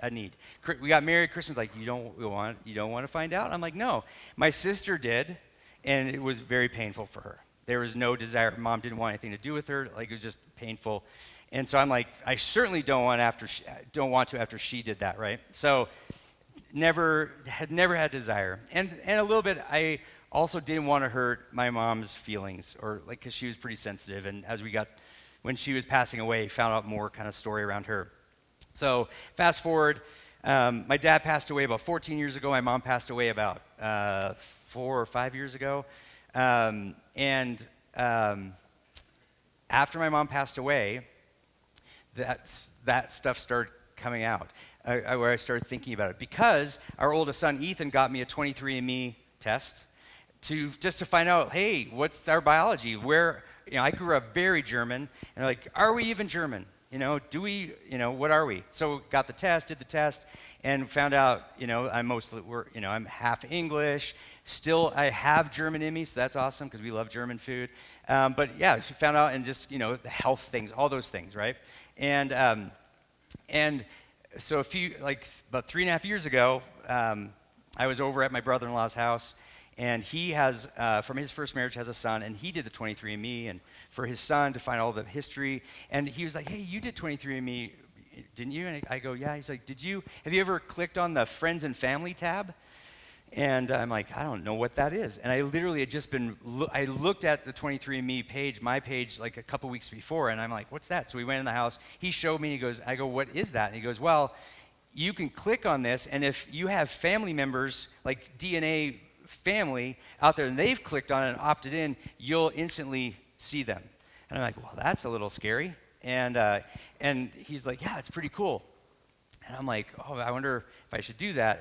a need. We got married. Kristen's like, you don't want to find out? I'm like, no. My sister did, and it was very painful for her. There was no desire. Mom didn't want anything to do with her. It was just painful. And so I'm like, I certainly don't want to after she did that, right? So never had desire. And a little bit, I also didn't want to hurt my mom's feelings, because she was pretty sensitive. And when she was passing away, found out more kind of story around her. So fast forward, my dad passed away about 14 years ago. My mom passed away about 4 or 5 years ago. After my mom passed away, that stuff started coming out, where I started thinking about it. Because our oldest son, Ethan, got me a 23andMe test just to find out, hey, what's our biology? I grew up very German, and like, are we even German? What are we? So got the test, did the test, and found out, I'm half English. Still, I have German in me, so that's awesome because we love German food. But yeah, she found out, and just, the health things, all those things, right? And so about 3.5 years ago, I was over at my brother-in-law's house, and he has, from his first marriage, has a son, and he did the 23andMe, and for his son to find all the history. And he was like, hey, you did 23andMe, didn't you? And I go, yeah. He's like, have you ever clicked on the friends and family tab? And I'm like, I don't know what that is. And I literally had just I looked at the 23andMe page, my page, like a couple weeks before, and I'm like, what's that? So we went in the house. He showed me, I go, what is that? And he goes, well, you can click on this, and if you have family members, like DNA family out there, and they've clicked on it and opted in, you'll instantly see them. And I'm like, well, that's a little scary. And he's like, yeah, it's pretty cool. And I'm like, oh, I wonder if I should do that.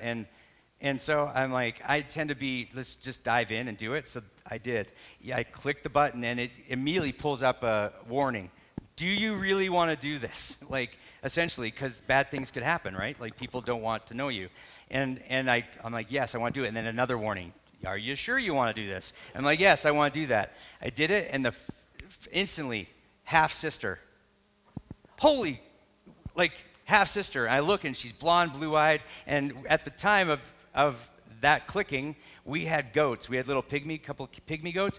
And so I'm like, I tend to let's just dive in and do it. So I did. Yeah, I clicked the button, and it immediately pulls up a warning. Do you really want to do this? Like, essentially, because bad things could happen, right? Like, people don't want to know you. And I'm like, yes, I want to do it. And then another warning. Are you sure you want to do this? I'm like, yes, I want to do that. I did it, and instantly, half-sister. Holy, like, half-sister. I look, and she's blonde, blue-eyed, and at the time of that clicking, we had goats. We had couple pygmy goats,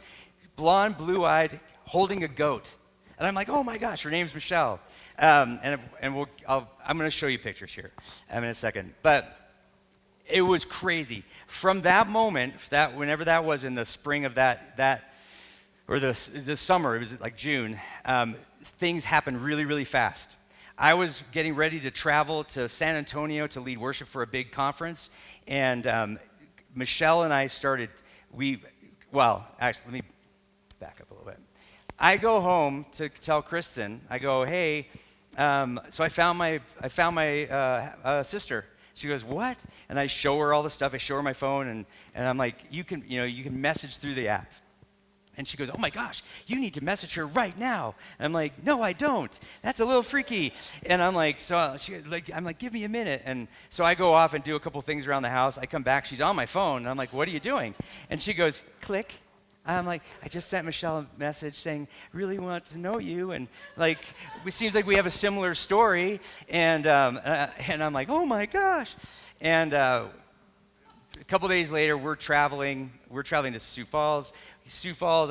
blonde, blue-eyed, holding a goat. And I'm like, oh my gosh, her name's Michelle. I'm going to show you pictures here in a second. But it was crazy. From that moment, whenever that was in the spring of or the summer, it was like June, things happened really, really fast. I was getting ready to travel to San Antonio to lead worship for a big conference, and Michelle and I started, actually, let me back up a little bit. I go home to tell Kristen, I go, hey, so I found my sister. She goes, what? And I show her all the stuff. I show her my phone, and I'm like, you can message through the app. And she goes, oh my gosh, you need to message her right now. And I'm like, no, I don't. That's a little freaky. And I'm like, give me a minute. And so I go off and do a couple things around the house. I come back, she's on my phone. And I'm like, what are you doing? And she goes, click. I'm like, I just sent Michelle a message saying, really want to know you. And like, it seems like we have a similar story. And I'm like, oh my gosh. And a couple days later, we're traveling to Sioux Falls.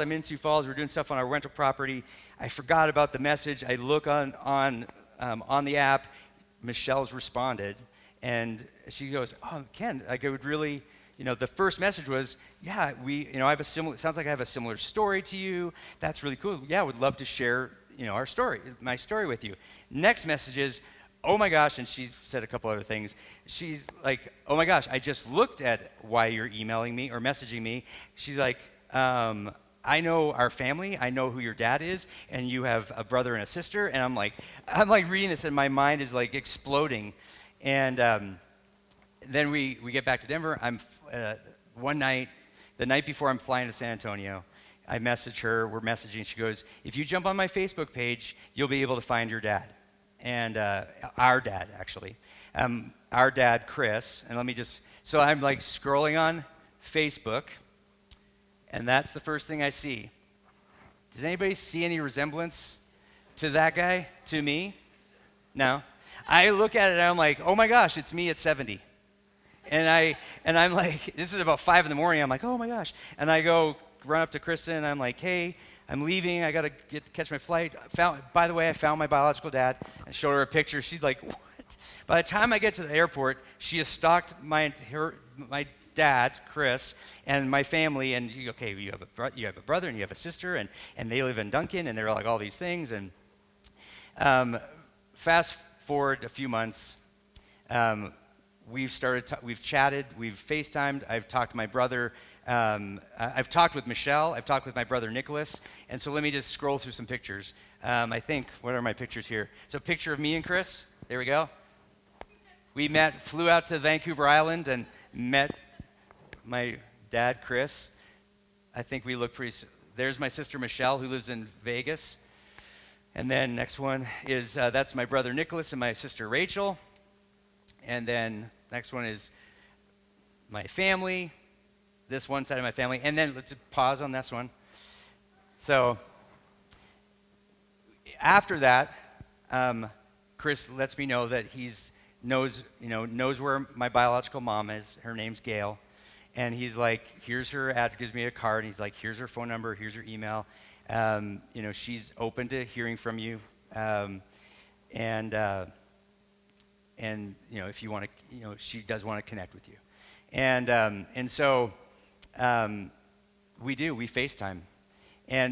I'm in Sioux Falls. We're doing stuff on our rental property. I forgot about the message. I look on the app. Michelle's responded, and she goes, "Oh, Ken, I would really, the first message was, yeah, I have it sounds like I have a similar story to you. That's really cool. Yeah, I would love to share, my story with you." Next message is, oh my gosh, and she said a couple other things. She's like, oh my gosh, I just looked at why you're emailing me or messaging me. She's like, I know our family. I know who your dad is, and you have a brother and a sister. And I'm like reading this, and my mind is like exploding. And then we get back to Denver. One night, the night before I'm flying to San Antonio, I message her. We're messaging. She goes, if you jump on my Facebook page, you'll be able to find your dad. And our dad, actually. Our dad, Chris. And so I'm like scrolling on Facebook. And that's the first thing I see. Does anybody see any resemblance to that guy, to me? No. I look at it and I'm like, oh my gosh, it's me at 70. And I'm like, this is about 5 in the morning. I'm like, oh my gosh. And I go run up to Kristen and I'm like, hey, I'm leaving. I got to catch my flight. By the way, I found my biological dad. I showed her a picture. She's like, what? By the time I get to the airport, she has stalked my dad, Chris, and my family, and you have a brother and you have a sister, and they live in Duncan, and they're like all these things. And fast forward a few months, we've chatted, we've FaceTimed. I've talked to my brother. I've talked with Michelle. I've talked with my brother Nicholas. And so let me just scroll through some pictures. I think, what are my pictures here? So a picture of me and Chris. There we go. We flew out to Vancouver Island and met my dad, Chris. I think we look pretty. There's my sister, Michelle, who lives in Vegas. And then next one is, that's my brother, Nicholas, and my sister, Rachel. And then next one is my family, this one side of my family. And then let's pause on this one. So after that, Chris lets me know that he knows where my biological mom is. Her name's Gail. And he's like, here's her address, gives me a card. And he's like, here's her phone number, here's her email. She's open to hearing from you. And if you want to, she does want to connect with you. And so we FaceTime.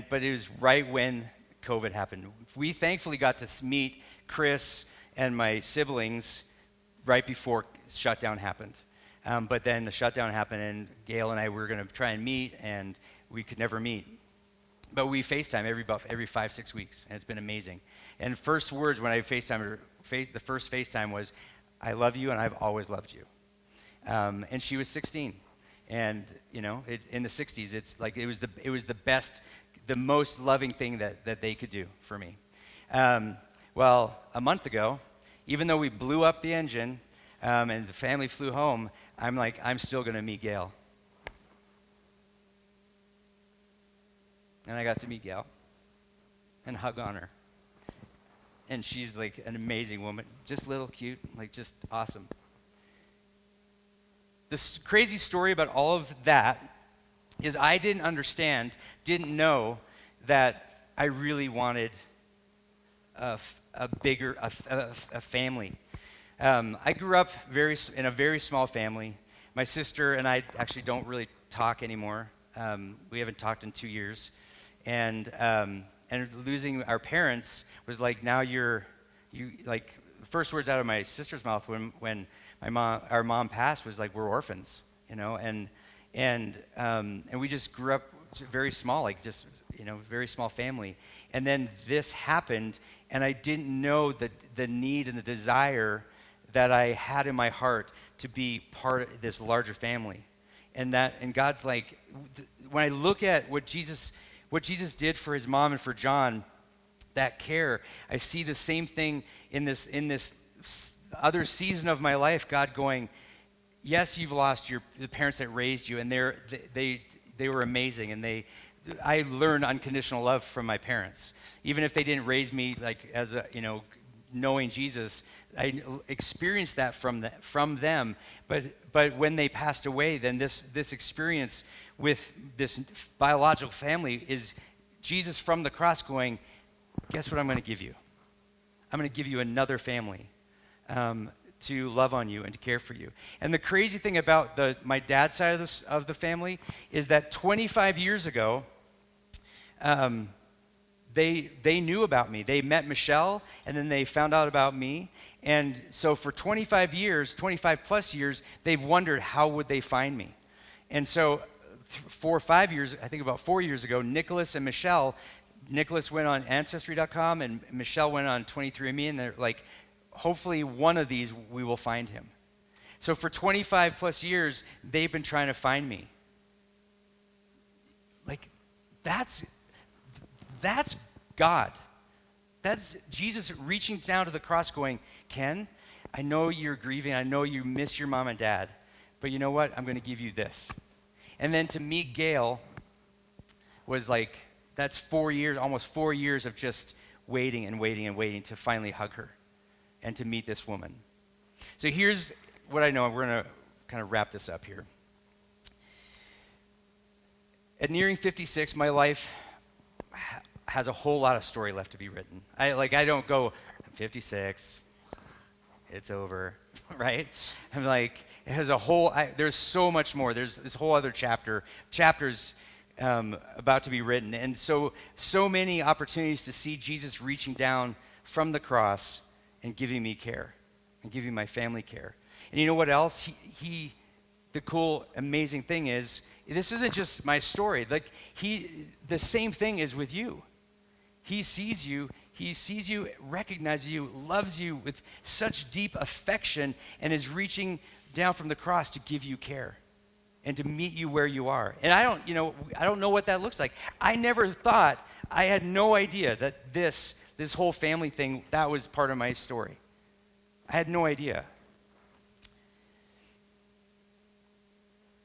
But it was right when COVID happened. We thankfully got to meet Chris and my siblings right before shutdown happened. But then the shutdown happened, and Gail and I were going to try and meet, and we could never meet. But we FaceTime every 5-6 weeks, and it's been amazing. And first words when I FaceTimed her, the first FaceTime was, "I love you, and I've always loved you." And she was 16, and in the 60s, it's like it was the best, the most loving thing that they could do for me. Well, a month ago, even though we blew up the engine and the family flew home, I'm still going to meet Gail. And I got to meet Gail and hug on her. And she's like an amazing woman, just little cute, like just awesome. This crazy story about all of that is I didn't know that I really wanted a family. I grew up in a very small family. My sister and I actually don't really talk anymore. We haven't talked in 2 years. And losing our parents was like, now the first words out of my sister's mouth when our mom passed was like, we're orphans, and we just grew up very small, very small family. And then this happened, and I didn't know the need and the desire that I had in my heart to be part of this larger family. And God's like, when I look at what Jesus did for his mom and for John, that care, I see the same thing in this other season of my life. God going, yes, you've lost the parents that raised you, and they were amazing, and I learned unconditional love from my parents, even if they didn't raise me as knowing Jesus. I experienced that from them, but when they passed away, then this experience with this biological family is Jesus from the cross going, guess what I'm going to give you? I'm going to give you another family to love on you and to care for you. And the crazy thing about my dad's side of the family is that 25 years ago, they knew about me. They met Michelle, and then they found out about me. And so for 25 plus years, they've wondered how would they find me. And so 4 or 5 years, I think about 4 years ago, Nicholas and Michelle, Nicholas went on Ancestry.com and Michelle went on 23andMe, and they're like, hopefully one of these we will find him. So for 25 plus years, they've been trying to find me. Like, that's God. That's Jesus reaching down to the cross going, Ken, I know you're grieving. I know you miss your mom and dad. But you know what? I'm going to give you this. And then to meet Gail was like, that's 4 years, almost 4 years of just waiting and waiting and waiting to finally hug her and to meet this woman. So here's what I know. We're going to kind of wrap this up here. At nearing 56, my life has a whole lot of story left to be written. I don't go, I'm 56, it's over, right? I'm like, it has there's so much more. There's this whole other chapters about to be written. And so many opportunities to see Jesus reaching down from the cross and giving me care and giving my family care. And you know what else? The cool, amazing thing is, this isn't just my story. The same thing is with you. He sees you, recognizes you, loves you with such deep affection, and is reaching down from the cross to give you care and to meet you where you are. And I don't know what that looks like. I never thought, I had no idea that this whole family thing, that was part of my story. I had no idea.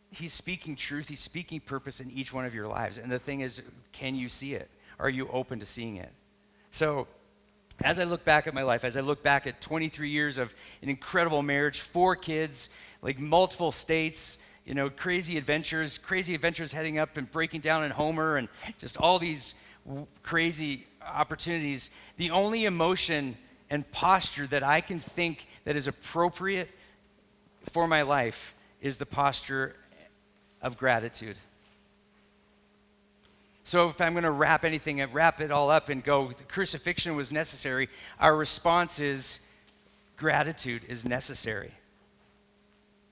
He's speaking truth. He's speaking purpose in each one of your lives. And the thing is, can you see it? Are you open to seeing it? So as I look back at my life, as I look back at 23 years of an incredible marriage, 4 kids, like multiple states, crazy adventures heading up and breaking down in Homer, and just all these crazy opportunities, the only emotion and posture that I can think that is appropriate for my life is the posture of gratitude. So if I'm going to wrap it all up and go, crucifixion was necessary, our response is gratitude is necessary.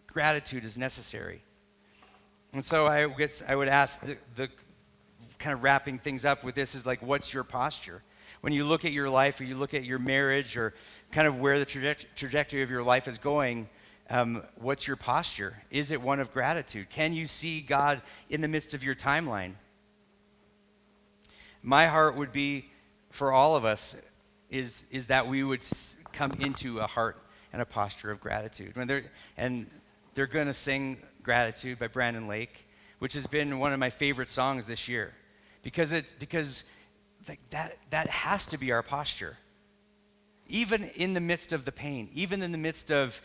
Gratitude is necessary. And so I would ask the kind of wrapping things up with this is like, what's your posture? When you look at your life or you look at your marriage or kind of where the trajectory of your life is going, what's your posture? Is it one of gratitude? Can you see God in the midst of your timeline? My heart would be for all of us is that we would come into a heart and a posture of gratitude. They're going to sing Gratitude by Brandon Lake, which has been one of my favorite songs this year, because that has to be our posture. Even in the midst of the pain, even in the midst of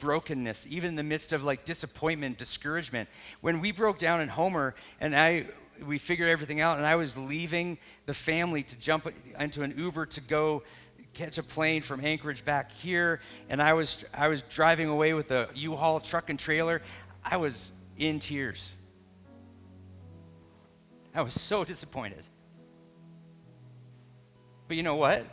brokenness, even in the midst of like disappointment, discouragement. When we broke down in Homer and we figured everything out, and I was leaving the family to jump into an Uber to go catch a plane from Anchorage back here, and I was driving away with a U-Haul truck and trailer. I was in tears. I was so disappointed. But you know what?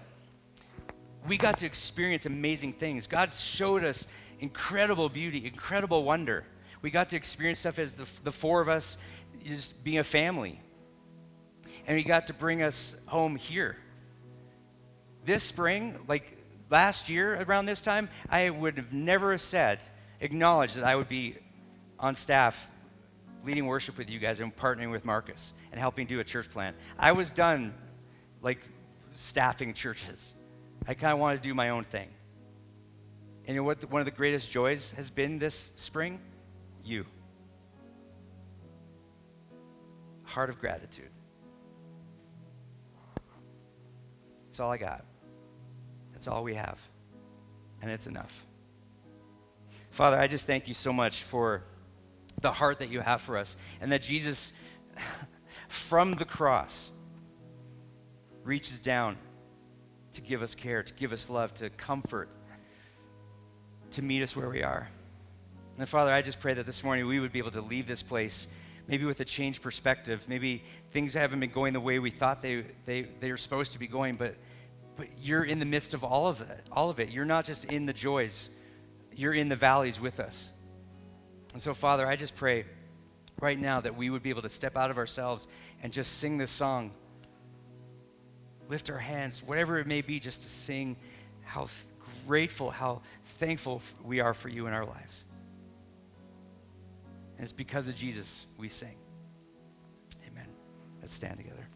We got to experience amazing things. God showed us incredible beauty, incredible wonder. We got to experience stuff as the four of us just being a family. And He got to bring us home here. This spring, like last year around this time, I would have never acknowledged that I would be on staff leading worship with you guys and partnering with Marcus and helping do a church plan. I was done like staffing churches. I kind of wanted to do my own thing. And you know what one of the greatest joys has been this spring? You. Heart of gratitude. That's all I got. That's all we have. And it's enough. Father, I just thank you so much for the heart that you have for us, and that Jesus, from the cross, reaches down to give us care, to give us love, to comfort, to meet us where we are. And Father, I just pray that this morning we would be able to leave this place maybe with a changed perspective. Maybe things haven't been going the way we thought they were supposed to be going, but you're in the midst of all of it. You're not just in the joys. You're in the valleys with us. And so, Father, I just pray right now that we would be able to step out of ourselves and just sing this song. Lift our hands, whatever it may be, just to sing how grateful, how thankful we are for you in our lives. And it's because of Jesus we sing. Amen. Let's stand together.